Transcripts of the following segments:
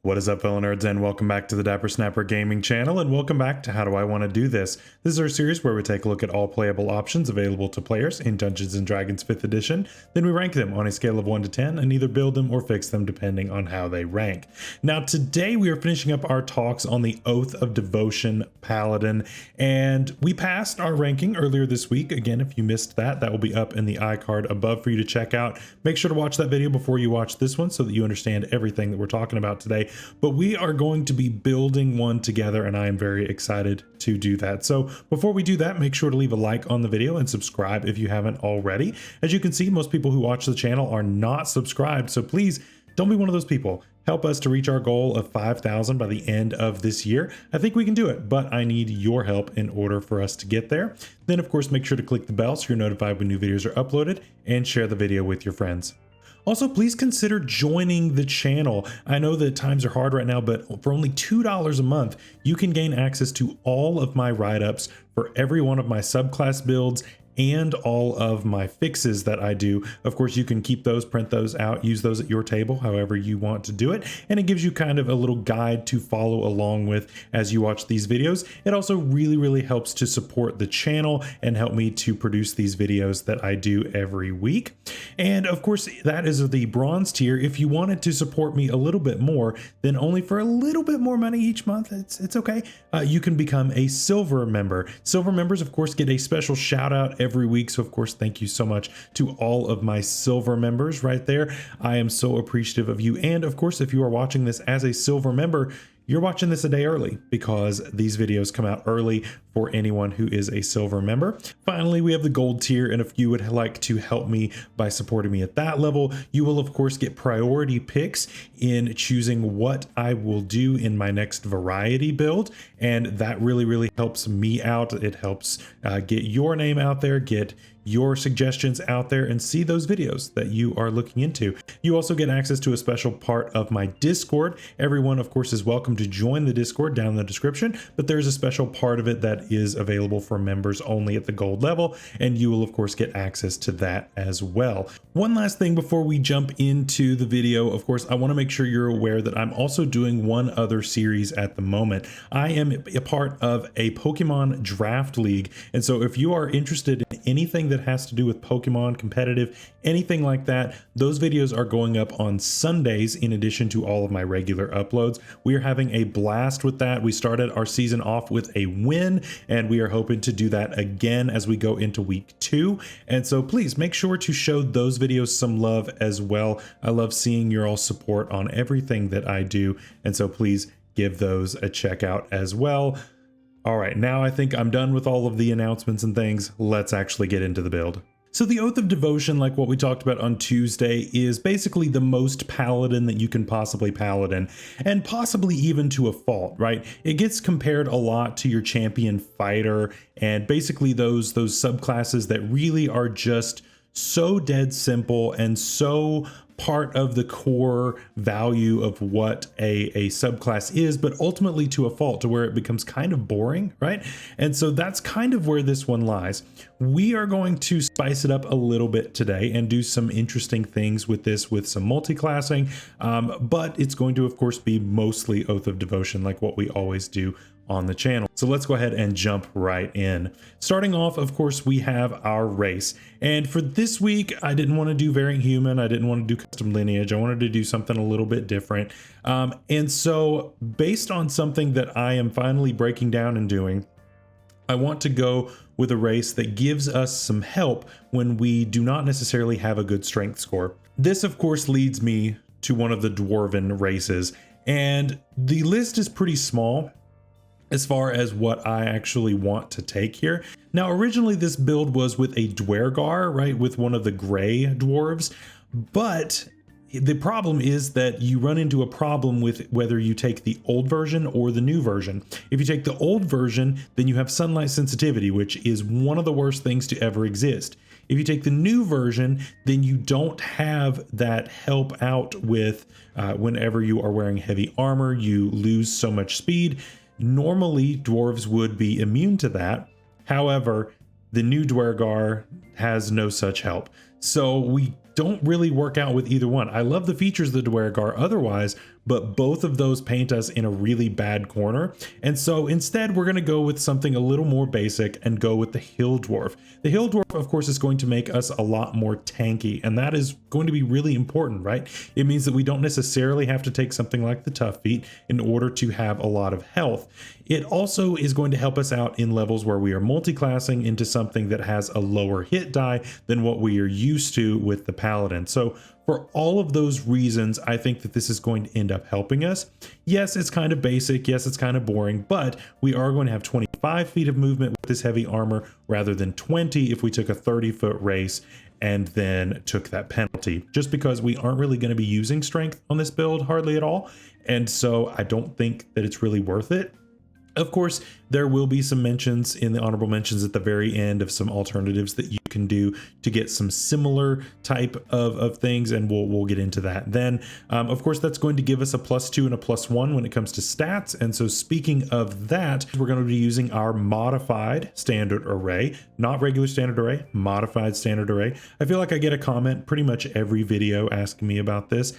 What is up, fellow nerds, and welcome back to the Dapper Snapper Gaming channel, and welcome back to How Do I Want to Do This. This is our series where we take a look at all playable options available to players in Dungeons & Dragons 5th edition, then we rank them on a scale of 1 to 10 and either build them or fix them depending on how they rank. Now today we are finishing up our talks on the Oath of Devotion Paladin, and we passed our ranking earlier this week. Again, if you missed that, that will be up in the iCard above for you to check out. Make sure to watch that video before you watch this one so that you understand everything that we're talking about today. But we are going to be building one together, and I am very excited to do that. So before we do that, make sure to leave a like on the video and subscribe if you haven't already. As you can see, most people who watch the channel are not subscribed, so please don't be one of those people. Help us to reach our goal of 5,000 by the end of this year. I think we can do it, but I need your help in order for us to get there. Then of course, make sure to click the bell so you're notified when new videos are uploaded, and share the video with your friends. Also, please consider joining the channel. I know that times are hard right now, but for only $2 a month, you can gain access to all of my write-ups for every one of my subclass builds and all of my fixes that I do. Of course, you can keep those, print those out, use those at your table, however you want to do it. And it gives you kind of a little guide to follow along with as you watch these videos. It also really helps to support the channel and help me to produce these videos that I do every week. And of course, that is the bronze tier. If you wanted to support me a little bit more, then only for a little bit more money each month, it's okay. You can become a silver member. Silver members, of course, get a special shout out every week. So of course, thank you so much to all of my silver members right there. I am so appreciative of you. And of course, if you are watching this as a silver member, you're watching this a day early because these videos come out early for anyone who is a silver member. Finally, we have the gold tier, and if you would like to help me by supporting me at that level, you will of course get priority picks in choosing what I will do in my next variety build, and that really helps me out. It helps get your name out there, get your suggestions out there, and see those videos that you are looking into. You also get access to a special part of my Discord. Everyone, of course, is welcome to join the Discord down in the description, but there's a special part of it that is available for members only at the gold level, and you will, of course, get access to that as well. One last thing before we jump into the video, of course, I want to make sure you're aware that I'm also doing one other series at the moment. I am a part of a Pokemon Draft League, and so if you are interested in anything that has to do with Pokemon competitive, anything like that, those videos are going up on Sundays in addition to all of my regular uploads. We are having a blast with that. We started our season off with a win, and we are hoping to do that again as we go into week 2. And so please make sure to show those videos some love as well. I love seeing your all support on everything that I do, and so please give those a check out as well. All right, now I think I'm done with all of the announcements and things. Let's actually get into the build. So the Oath of Devotion, like what we talked about on Tuesday, is basically the most paladin that you can possibly paladin, and possibly even to a fault, right? It gets compared a lot to your champion fighter and basically those subclasses that really are just so dead simple and so part of the core value of what a subclass is, but ultimately to a fault, to where it becomes kind of boring, right? And so that's kind of where this one lies. We are going to spice it up a little bit today and do some interesting things with this, with some multi-classing, but it's going to, of course, be mostly Oath of Devotion like what we always do on the channel. So let's go ahead and jump right in. Starting off, of course, we have our race. And for this week, I didn't want to do variant human. I didn't want to do custom lineage. I wanted to do something a little bit different. And so based on something that I am finally breaking down and doing, I want to go with a race that gives us some help when we do not necessarily have a good strength score. This, of course, leads me to one of the dwarven races. And the list is pretty small as far as what I actually want to take here. Now, originally this build was with a Dwergar, right, with one of the gray dwarves, but the problem is that you run into a problem with whether you take the old version or the new version. If you take the old version, then you have sunlight sensitivity, which is one of the worst things to ever exist. If you take the new version, then you don't have that help out with whenever you are wearing heavy armor, you lose so much speed. Normally, dwarves would be immune to that. However, the new Dwergar has no such help. So we don't really work out with either one. I love the features of the Dwergar otherwise, but both of those paint us in a really bad corner. And so instead, we're going to go with something a little more basic and go with the Hill Dwarf. The Hill Dwarf, of course, is going to make us a lot more tanky, and that is going to be really important, right? It means that we don't necessarily have to take something like the Tough Feet in order to have a lot of health. It also is going to help us out in levels where we are multi-classing into something that has a lower hit die than what we are used to with the Paladin. So for all of those reasons, I think that this is going to end up helping us. Yes, it's kind of basic. Yes, it's kind of boring, but we are going to have 25 feet of movement with this heavy armor rather than 20 if we took a 30-foot race and then took that penalty, just because we aren't really going to be using strength on this build hardly at all. And so I don't think that it's really worth it. Of course, there will be some mentions in the honorable mentions at the very end of some alternatives that you can do to get some similar type of things, and we'll get into that then. Of course, that's going to give us a +2 and a +1 when it comes to stats. And so speaking of that, we're going to be using our modified standard array, not regular standard array, modified standard array. I feel like I get a comment pretty much every video asking me about this.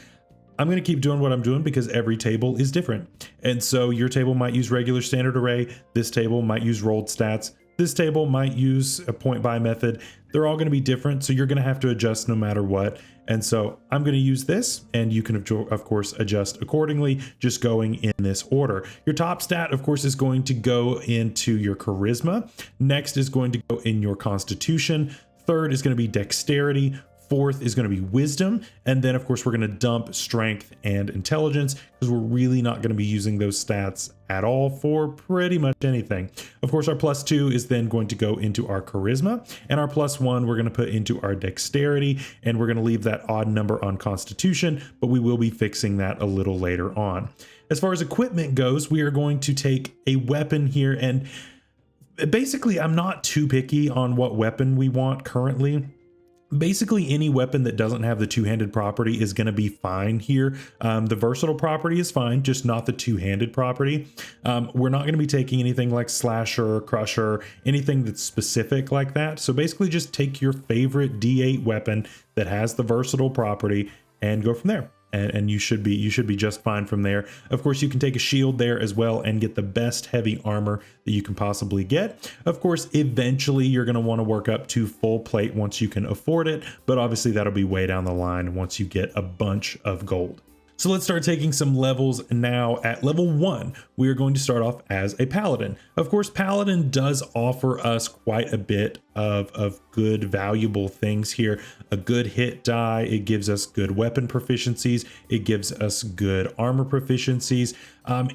I'm going to keep doing what I'm doing because every table is different. And so your table might use regular standard array. This table might use rolled stats. This table might use a point buy method. They're all going to be different. So you're going to have to adjust no matter what. And so I'm going to use this, and you can of course adjust accordingly, just going in this order. Your top stat, of course, is going to go into your charisma. Next is going to go in your constitution. Third is going to be dexterity. Fourth is going to be wisdom. And then of course we're going to dump strength and intelligence because we're really not going to be using those stats at all for pretty much anything. Of course, our +2 is then going to go into our charisma, and our +1 we're going to put into our dexterity, and we're going to leave that odd number on constitution, but we will be fixing that a little later on. As far as equipment goes, we are going to take a weapon here, and basically I'm not too picky on what weapon we want currently. Basically, any weapon that doesn't have the two-handed property is going to be fine here. The versatile property is fine, just not the two-handed property. We're not going to be taking anything like slasher, crusher, anything that's specific like that. So basically just take your favorite D8 weapon that has the versatile property and go from there. And you should be just fine from there. Of course, you can take a shield there as well and get the best heavy armor that you can possibly get. Of course, eventually you're going to want to work up to full plate once you can afford it, but obviously that'll be way down the line once you get a bunch of gold. So let's start taking some levels now. At level 1, we are going to start off as a paladin. Of course, paladin does offer us quite a bit of good, valuable things here. A good hit die, it gives us good weapon proficiencies, it gives us good armor proficiencies.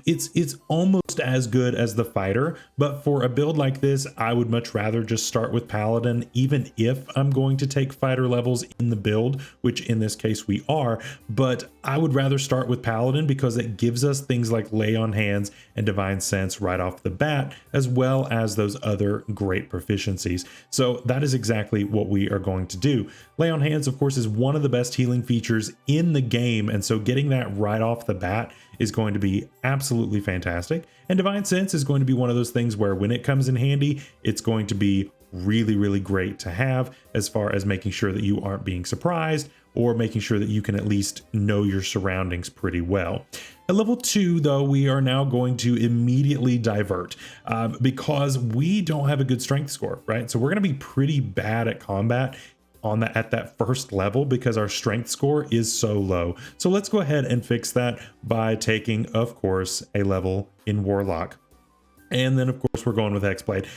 It's almost as good as the fighter, but for a build like this, I would much rather just start with paladin, even if I'm going to take fighter levels in the build, which in this case we are. But I would rather start with paladin because it gives us things like lay on hands and divine sense right off the bat, as well as those other great proficiencies. So that is exactly what we are going to do. Lay on hands, of course, is one of the best healing features in the game, and so getting that right off the bat is going to be absolutely fantastic. And divine sense is going to be one of those things where when it comes in handy, it's going to be really, really great to have, as far as making sure that you aren't being surprised or making sure that you can at least know your surroundings pretty well. At level 2, though, we are now going to immediately divert because we don't have a good strength score, right? So we're going to be pretty bad at combat at that first level because our strength score is so low. So let's go ahead and fix that by taking, of course, a level in Warlock. And then, of course, we're going with Hexblade.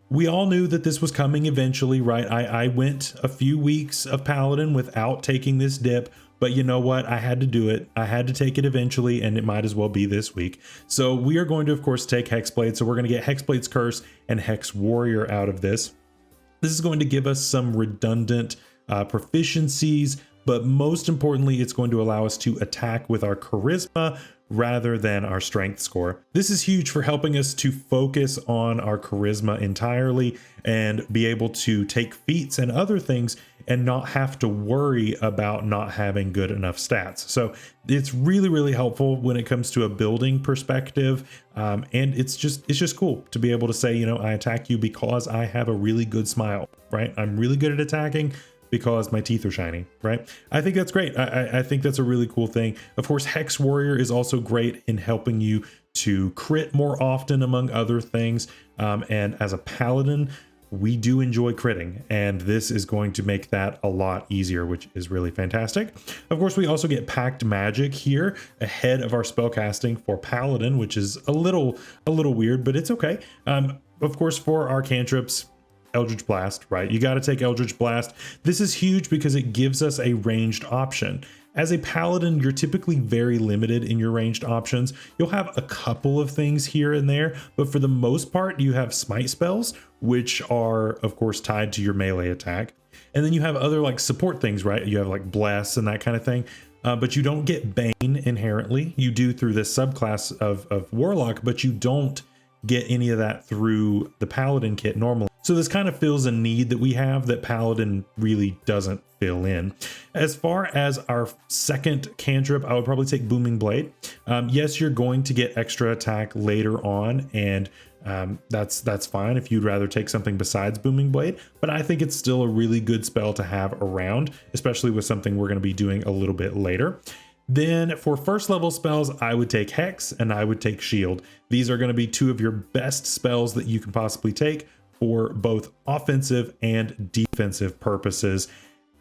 We all knew that this was coming eventually, right? I went a few weeks of Paladin without taking this dip, but you know what? I had to do it. I had to take it eventually, and it might as well be this week. So we are going to, of course, take Hexblade. So we're going to get Hexblade's Curse and Hex Warrior out of this. This is going to give us some redundant proficiencies, but most importantly, it's going to allow us to attack with our charisma rather than our strength score. This is huge for helping us to focus on our charisma entirely and be able to take feats and other things and not have to worry about not having good enough stats. So it's really, really helpful when it comes to a building perspective. And it's just cool to be able to say, you know, I attack you because I have a really good smile, right? I'm really good at attacking. because my teeth are shiny, right? I think that's great. I think that's a really cool thing. Of course, Hex Warrior is also great in helping you to crit more often, among other things. And as a paladin, we do enjoy critting, and this is going to make that a lot easier, which is really fantastic. Of course, we also get Pact Magic here ahead of our spellcasting for Paladin, which is a little weird, but it's okay. Of course, for our cantrips, Eldritch Blast, right? You got to take Eldritch Blast. This is huge because it gives us a ranged option. As a paladin, you're typically very limited in your ranged options. You'll have a couple of things here and there, but for the most part, you have smite spells, which are, of course, tied to your melee attack. And then you have other like support things, right? You have like Bless and that kind of thing. But you don't get Bane inherently. You do through this subclass of Warlock, but you don't get any of that through the Paladin kit normally. So this kind of fills a need that we have that Paladin really doesn't fill in. As far as our second cantrip, I would probably take Booming Blade. Yes, you're going to get extra attack later on, and that's fine if you'd rather take something besides Booming Blade, but I think it's still a really good spell to have around, especially with something we're going to be doing a little bit later. Then for first level spells, I would take Hex and I would take Shield. These are going to be two of your best spells that you can possibly take for both offensive and defensive purposes.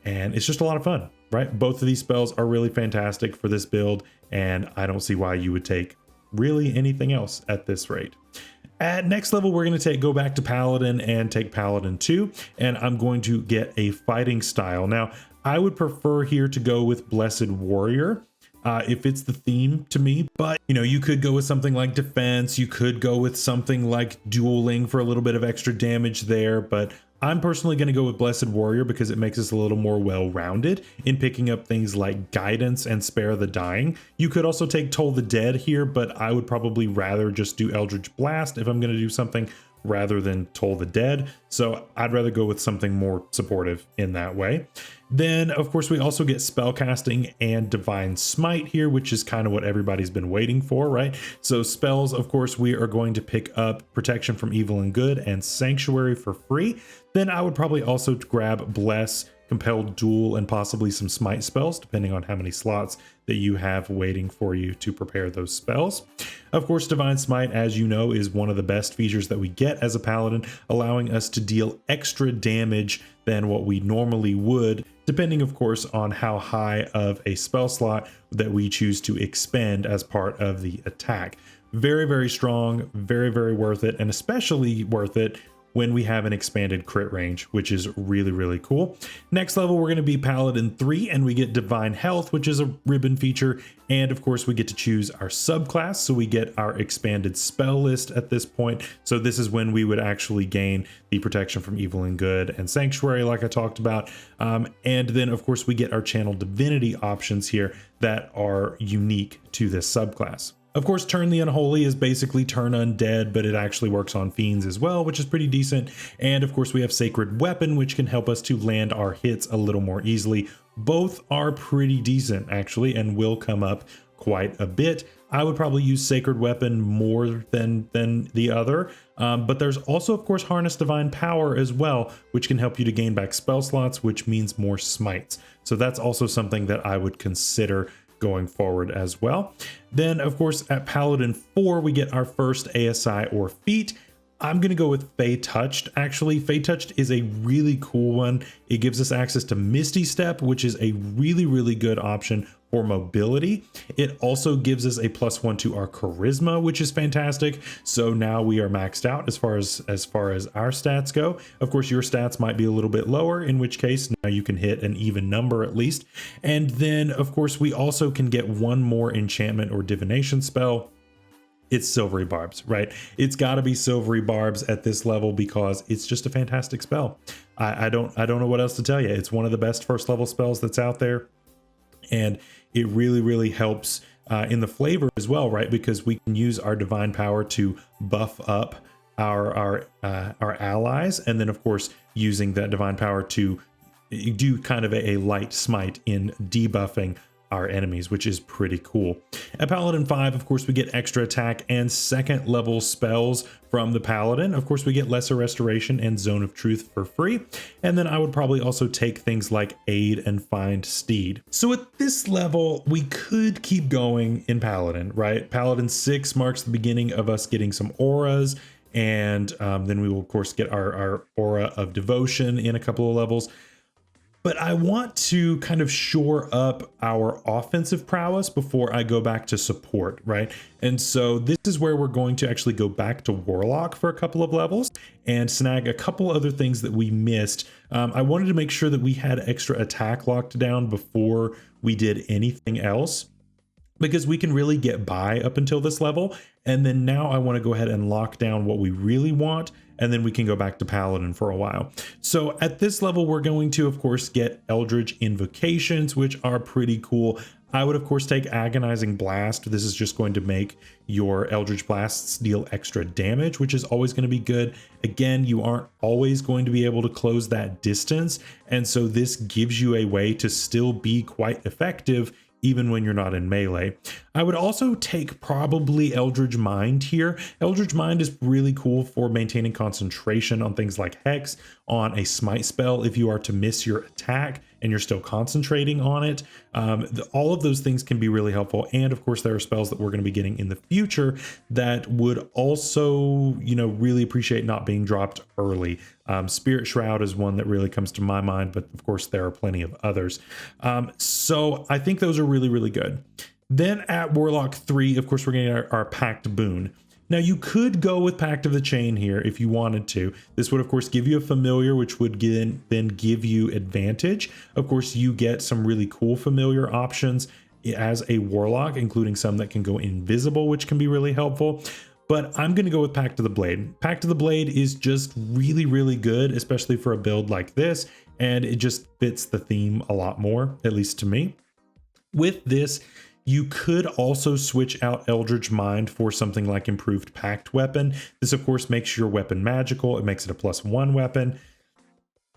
And it's just a lot of fun, right? Both of these spells are really fantastic for this build, and I don't see why you would take really anything else at this rate. At next level, we're going to go back to Paladin and take Paladin 2, and I'm going to get a fighting style. Now, I would prefer here to go with Blessed Warrior, if it's the theme to me, but you know, you could go with something like defense, you could go with something like dueling for a little bit of extra damage there, but I'm personally going to go with Blessed Warrior because it makes us a little more well-rounded in picking up things like Guidance and Spare the Dying. You could also take Toll the Dead here, but I would probably rather just do Eldritch Blast if I'm going to do something rather than Toll the Dead. So I'd rather go with something more supportive in that way. Then, of course, we also get Spellcasting and Divine Smite here, which is kind of what everybody's been waiting for, right? So spells, of course, we are going to pick up Protection from Evil and Good and Sanctuary for free. Then I would probably also grab Bless, Compelled Duel, and possibly some Smite spells, depending on how many slots that you have waiting for you to prepare those spells. Of course, Divine Smite, as you know, is one of the best features that we get as a Paladin, allowing us to deal extra damage than what we normally would, depending, of course, on how high of a spell slot that we choose to expend as part of the attack. Very, very strong, very, very worth it, and especially worth it when we have an expanded crit range, which is really, really cool. Next level, we're going to be Paladin 3, and we get Divine Health, which is a ribbon feature. And of course, we get to choose our subclass. So we get our expanded spell list at this point. So this is when we would actually gain the Protection from Evil and Good and Sanctuary, like I talked about. And then, of course, we get our Channel Divinity options here that are unique to this subclass. Of course, Turn the Unholy is basically Turn Undead, but it actually works on fiends as well, which is pretty decent. And of course, we have Sacred Weapon, which can help us to land our hits a little more easily. Both are pretty decent, actually, and will come up quite a bit. I would probably use Sacred Weapon more than the other, but there's also, of course, Harness Divine Power as well, which can help you to gain back spell slots, which means more smites. So that's also something that I would consider going forward as well. Then, of course, at Paladin 4, we get our first ASI or feat. I'm going to go with Fey Touched. Actually, Fey Touched is a really cool one. It gives us access to Misty Step, which is a really, really good option for mobility. It also gives us a +1 to our charisma, which is fantastic. So now we are maxed out as far as our stats go. Of course, your stats might be a little bit lower, in which case now you can hit an even number at least. And then, of course, we also can get one more enchantment or divination spell. It's Silvery Barbs, right? It's got to be Silvery Barbs at this level because it's just a fantastic spell. I don't know what else to tell you. It's one of the best first level spells that's out there. And it really, really helps in the flavor as well, right? Because we can use our divine power to buff up our allies, and then of course using that divine power to do kind of a light smite in debuffing our enemies, which is pretty cool. At Paladin 5, of course, we get extra attack and second level spells from the Paladin. Of course, we get Lesser Restoration and Zone of Truth for free. And then I would probably also take things like Aid and Find Steed. So at this level, we could keep going in Paladin, right? Paladin 6 marks the beginning of us getting some auras. And then we will, of course, get our Aura of Devotion in a couple of levels. But I want to kind of shore up our offensive prowess before I go back to support, right? And so this is where we're going to actually go back to Warlock for a couple of levels and snag a couple other things that we missed. I wanted to make sure that we had extra attack locked down before we did anything else, because we can really get by up until this level. And then now I want to go ahead and lock down what we really want, and then we can go back to Paladin for a while. So at this level, we're going to, of course, get Eldritch Invocations, which are pretty cool. I would, of course, take Agonizing Blast. This is just going to make your Eldritch Blasts deal extra damage, which is always going to be good. Again, you aren't always going to be able to close that distance, and so this gives you a way to still be quite effective even when you're not in melee. I would also take probably Eldritch Mind here. Eldritch Mind is really cool for maintaining concentration on things like Hex, on a smite spell if you are to miss your attack and you're still concentrating on it. All of those things can be really helpful. And of course, there are spells that we're going to be getting in the future that would also, really appreciate not being dropped early. Spirit Shroud is one that really comes to my mind, but of course there are plenty of others. So I think those are really, really good. Then at Warlock 3, of course, we're getting our Pact Boon. Now you could go with Pact of the Chain here if you wanted to. This would of course give you a familiar, which would then give you advantage. Of course, you get some really cool familiar options as a Warlock, including some that can go invisible, which can be really helpful. But I'm going to go with Pact of the Blade. Pact of the Blade is just really, really good, especially for a build like this. And it just fits the theme a lot more, at least to me. With this, you could also switch out Eldritch Mind for something like Improved Pact Weapon. This, of course, makes your weapon magical. It makes it a +1 weapon.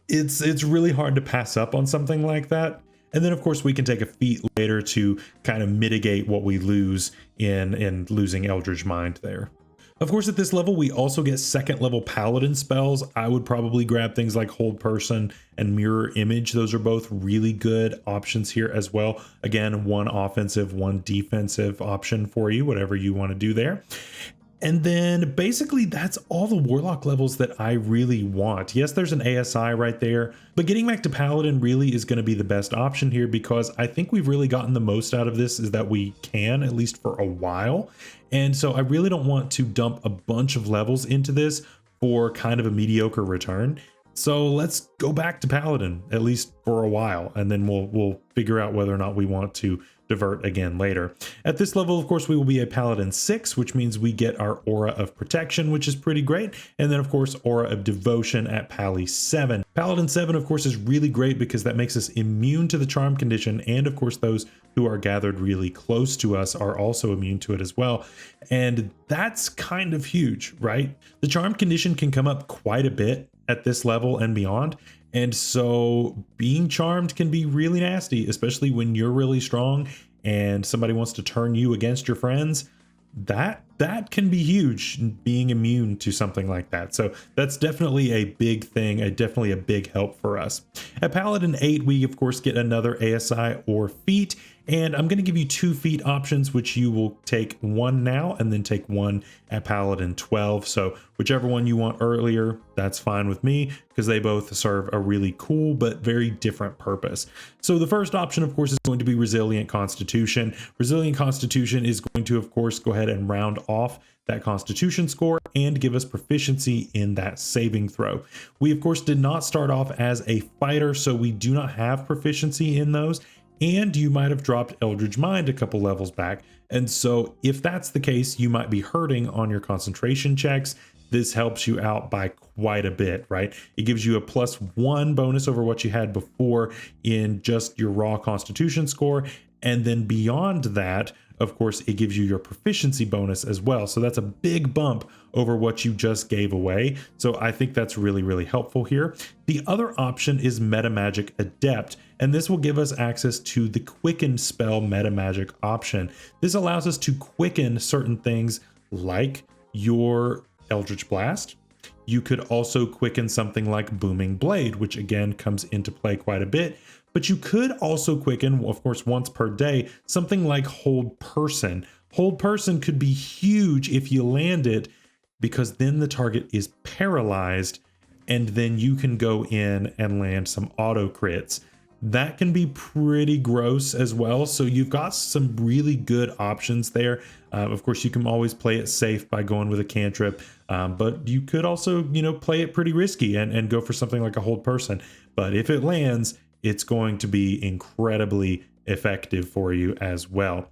It's really hard to pass up on something like that. And then, of course, we can take a feat later to kind of mitigate what we lose in losing Eldritch Mind there. Of course, at this level, we also get second level Paladin spells. I would probably grab things like Hold Person and Mirror Image. Those are both really good options here as well. Again, one offensive, one defensive option for you, whatever you want to do there. And then basically that's all the Warlock levels that I really want. Yes, there's an ASI right there, but getting back to Paladin really is going to be the best option here, because I think we've really gotten the most out of this is that we can, at least for a while. And so I really don't want to dump a bunch of levels into this for kind of a mediocre return. So let's go back to Paladin, at least for a while, and then we'll figure out whether or not we want to divert again later. At this level, of course, we will be a Paladin 6, which means we get our Aura of Protection, which is pretty great. And then, of course, Aura of Devotion at Pally 7. Paladin 7, of course, is really great because that makes us immune to the charm condition. And, of course, those who are gathered really close to us are also immune to it as well. And that's kind of huge, right? The charm condition can come up quite a bit at this level and beyond. And so being charmed can be really nasty, especially when you're really strong and somebody wants to turn you against your friends. That can be huge, being immune to something like that. So that's definitely a big thing, definitely a big help for us. At Paladin 8, we of course get another ASI or feat, and I'm going to give you 2 feat options, which you will take one now and then take one at Paladin 12. So whichever one you want earlier, that's fine with me, because they both serve a really cool but very different purpose. So the first option, of course, is going to be Resilient Constitution. Resilient Constitution is going to, of course, go ahead and round off that Constitution score and give us proficiency in that saving throw. We, of course, did not start off as a fighter, so we do not have proficiency in those. And you might have dropped Eldritch Mind a couple levels back. And so if that's the case, you might be hurting on your concentration checks. This helps you out by quite a bit, right? It gives you a +1 bonus over what you had before in just your raw Constitution score. And then beyond that, of course, it gives you your proficiency bonus as well. So that's a big bump over what you just gave away. So I think that's really, really helpful here. The other option is Metamagic Adept, and this will give us access to the Quicken spell Metamagic option. This allows us to quicken certain things like your Eldritch Blast. You could also quicken something like Booming Blade, which again comes into play quite a bit. But you could also quicken, of course, once per day, something like Hold Person. Hold Person could be huge if you land it, because then the target is paralyzed, and then you can go in and land some auto crits. That can be pretty gross as well. So you've got some really good options there. Of course, you can always play it safe by going with a cantrip, but you could also, play it pretty risky and go for something like a Hold Person. But if it lands, it's going to be incredibly effective for you as well.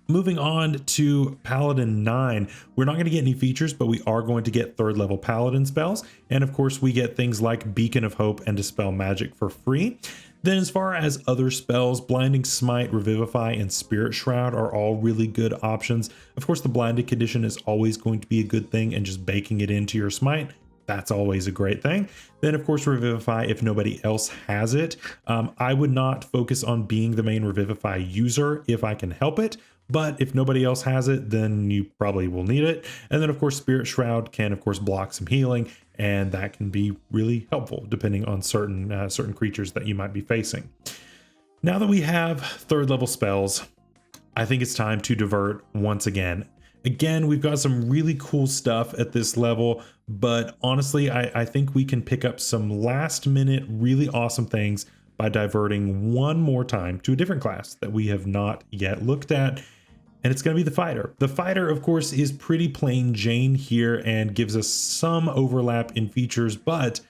Moving on to Paladin 9, we're not going to get any features, but we are going to get 3rd level Paladin spells. And of course, we get things like Beacon of Hope and Dispel Magic for free. Then as far as other spells, Blinding Smite, Revivify, and Spirit Shroud are all really good options. Of course, the Blinded condition is always going to be a good thing, and just baking it into your Smite, that's always a great thing. Then of course, Revivify, if nobody else has it. I would not focus on being the main Revivify user if I can help it, but if nobody else has it, then you probably will need it. And then of course, Spirit Shroud can of course block some healing, and that can be really helpful depending on certain creatures that you might be facing. Now that we have 3rd level spells, I think it's time to divert once again. Again, we've got some really cool stuff at this level, but honestly, I think we can pick up some last minute, really awesome things by diverting one more time to a different class that we have not yet looked at. And it's going to be the fighter. The fighter, of course, is pretty plain Jane here and gives us some overlap in features, but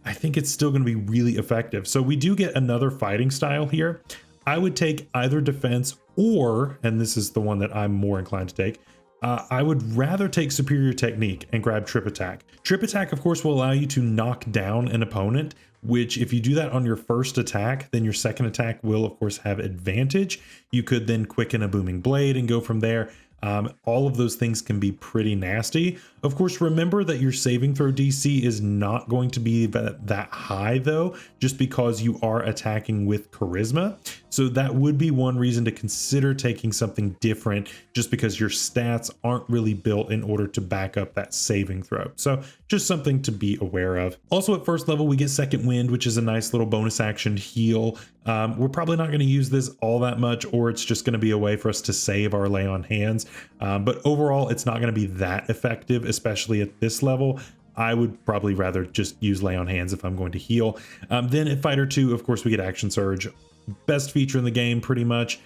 I think it's still going to be really effective. So we do get another fighting style here. I would take either defense or, and this is the one that I'm more inclined to take, I would rather take Superior Technique and grab Trip Attack. Trip Attack, of course, will allow you to knock down an opponent, which if you do that on your first attack, then your second attack will, of course, have advantage. You could then quicken a Booming Blade and go from there. All of those things can be pretty nasty. Of course, remember that your saving throw DC is not going to be that high though, just because you are attacking with charisma. So that would be one reason to consider taking something different, just because your stats aren't really built in order to back up that saving throw. So just something to be aware of. Also at 1st level, we get Second Wind, which is a nice little bonus action heal. We're probably not going to use this all that much, or it's just going to be a way for us to save our Lay on Hands. But overall, it's not going to be that effective, especially at this level. I would probably rather just use Lay on Hands if I'm going to heal. Then at Fighter 2, of course, we get Action Surge. Best feature in the game, pretty much.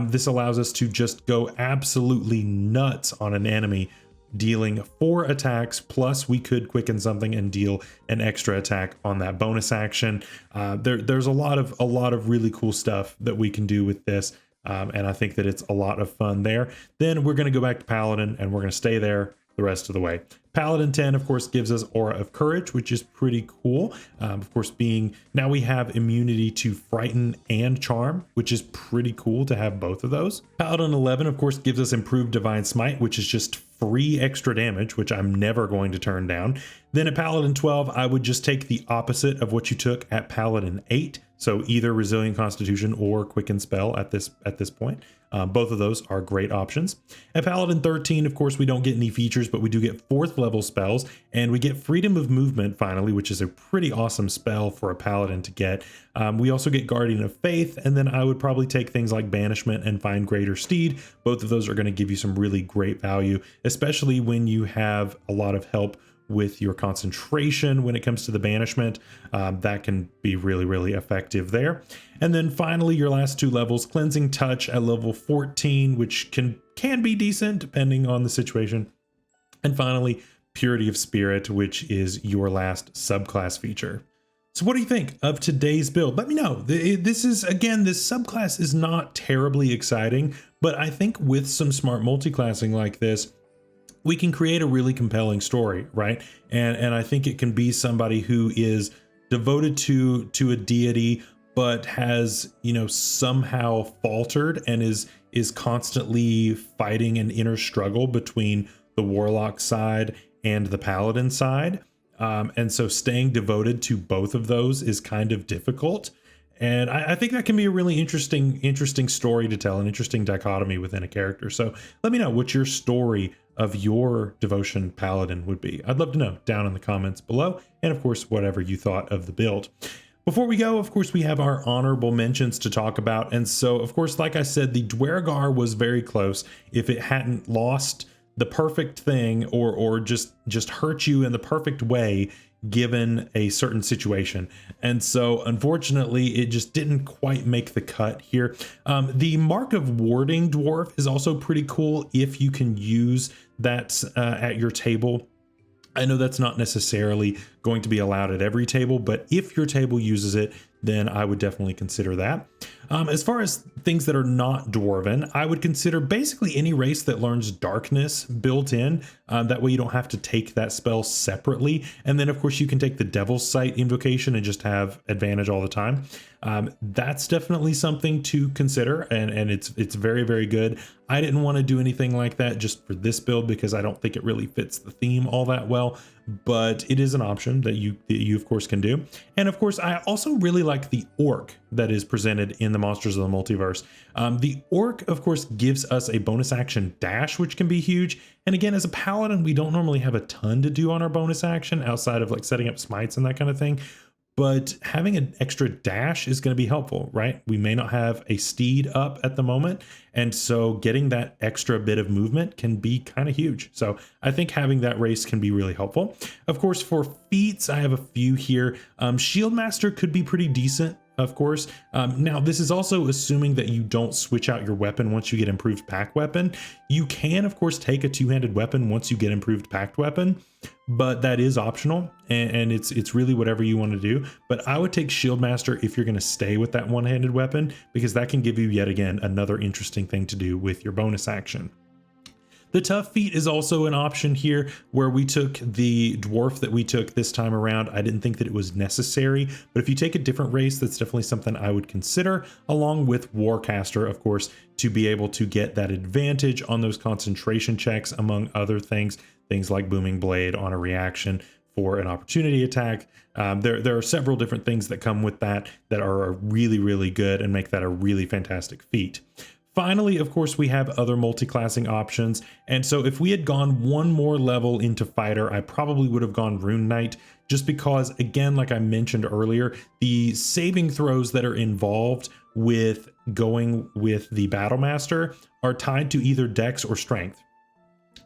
This allows us to just go absolutely nuts on an enemy, dealing 4 attacks, plus we could quicken something and deal an extra attack on that bonus action. There's a lot of really cool stuff that we can do with this, and I think that it's a lot of fun there. Then we're going to go back to Paladin, and we're going to stay there the rest of the way. Paladin 10, of course, gives us Aura of Courage, which is pretty cool. Of course, now we have immunity to Frighten and Charm, which is pretty cool to have both of those. Paladin 11, of course, gives us Improved Divine Smite, which is just free extra damage, which I'm never going to turn down. Then at Paladin 12, I would just take the opposite of what you took at Paladin 8. So either Resilient Constitution or Quicken Spell at this point. Both of those are great options. At Paladin 13, of course, we don't get any features, but we do get 4th level spells, and we get Freedom of Movement finally, which is a pretty awesome spell for a Paladin to get. We also get Guardian of Faith, and then I would probably take things like Banishment and Find Greater Steed. Both of those are going to give you some really great value, especially when you have a lot of help with your concentration when it comes to the banishment. That can be really, really effective there. And then finally, your last 2 levels, Cleansing Touch at level 14, which can be decent depending on the situation. And finally, Purity of Spirit, which is your last subclass feature. So what do you think of today's build? Let me know. This subclass is not terribly exciting, but I think with some smart multiclassing like this, we can create a really compelling story, right? And I think it can be somebody who is devoted to a deity, but has, somehow faltered and is is constantly fighting an inner struggle between the warlock side and the paladin side. And so staying devoted to both of those is kind of difficult. And I think that can be a really interesting story to tell, an interesting dichotomy within a character. So let me know what your story of your devotion paladin would be. I'd love to know down in the comments below. And of course, whatever you thought of the build. Before we go, of course, we have our honorable mentions to talk about. And so, of course, like I said, the Dwergar was very close. If it hadn't lost the perfect thing or just hurt you in the perfect way, given a certain situation. And so unfortunately it just didn't quite make the cut here. The Mark of Warding dwarf is also pretty cool if you can use that at your table. I know that's not necessarily going to be allowed at every table, but if your table uses it, then I would definitely consider that. As far as things that are not dwarven, I would consider basically any race that learns darkness built in. That way you don't have to take that spell separately. And then of course you can take the Devil's Sight invocation and just have advantage all the time. That's definitely something to consider, and it's very, very good. I didn't want to do anything like that just for this build because I don't think it really fits the theme all that well, but it is an option that you of course can do. And of course, I also really like the Orc that is presented in the Monsters of the Multiverse. The Orc, of course, gives us a bonus action dash, which can be huge. And again, as a paladin, we don't normally have a ton to do on our bonus action outside of like setting up smites and that kind of thing. But having an extra dash is going to be helpful, right? We may not have a steed up at the moment. And so getting that extra bit of movement can be kind of huge. So I think having that race can be really helpful. Of course, for feats, I have a few here. Shieldmaster could be pretty decent, of course. Now, this is also assuming that you don't switch out your weapon once you get improved pack weapon. You can, of course, take a two-handed weapon once you get improved packed weapon, but that is optional, and it's really whatever you want to do. But I would take Shieldmaster if you're going to stay with that one-handed weapon, because that can give you yet again another interesting thing to do with your bonus action. The Tough Feat is also an option here, where we took the dwarf that we took this time around. I didn't think that it was necessary, but if you take a different race, that's definitely something I would consider, along with Warcaster, of course, to be able to get that advantage on those concentration checks, among other things like Booming Blade on a reaction for an opportunity attack. There are several different things that come with that are really, really good and make that a really fantastic feat. Finally, of course, we have other multi-classing options. And so if we had gone one more level into fighter, I probably would have gone Rune Knight, just because, again, like I mentioned earlier, the saving throws that are involved with going with the Battle Master are tied to either Dex or Strength.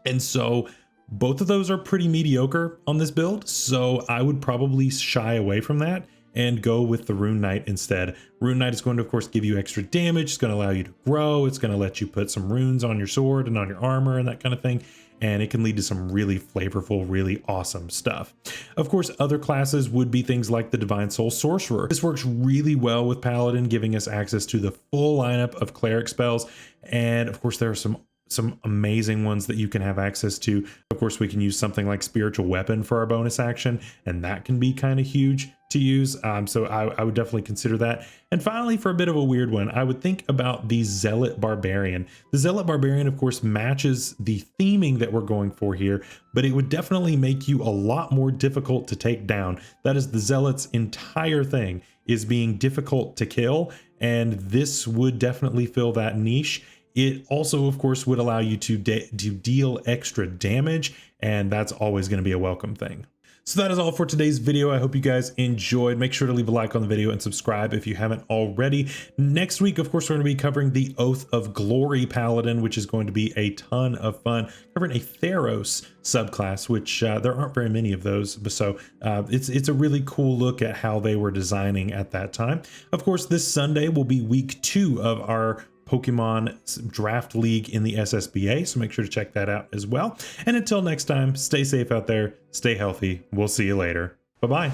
And so both of those are pretty mediocre on this build. So I would probably shy away from that and go with the Rune Knight instead. Rune Knight is going to, of course, give you extra damage. It's going to allow you to grow. It's going to let you put some runes on your sword and on your armor and that kind of thing. And it can lead to some really flavorful, really awesome stuff. Of course, other classes would be things like the Divine Soul Sorcerer. This works really well with Paladin, giving us access to the full lineup of cleric spells. And of course, there are some amazing ones that you can have access to. Of course, we can use something like Spiritual Weapon for our bonus action, and that can be kind of huge to use. So I would definitely consider that. And finally, for a bit of a weird one, I would think about the Zealot Barbarian. The Zealot Barbarian, of course, matches the theming that we're going for here, but it would definitely make you a lot more difficult to take down. That is the Zealot's entire thing, is being difficult to kill, and this would definitely fill that niche. It also, of course, would allow you to deal extra damage, and that's always going to be a welcome thing. So that is all for today's video. I hope you guys enjoyed. Make sure to leave a like on the video and subscribe if you haven't already. Next week, of course, we're going to be covering the Oath of Glory Paladin, which is going to be a ton of fun, covering a Theros subclass, which there aren't very many of those. So it's a really cool look at how they were designing at that time. Of course, this Sunday will be week 2 of our Pokemon Draft League in the SSBA, so make sure to check that out as well. And until next time, stay safe out there, stay healthy. We'll see you later. Bye-bye.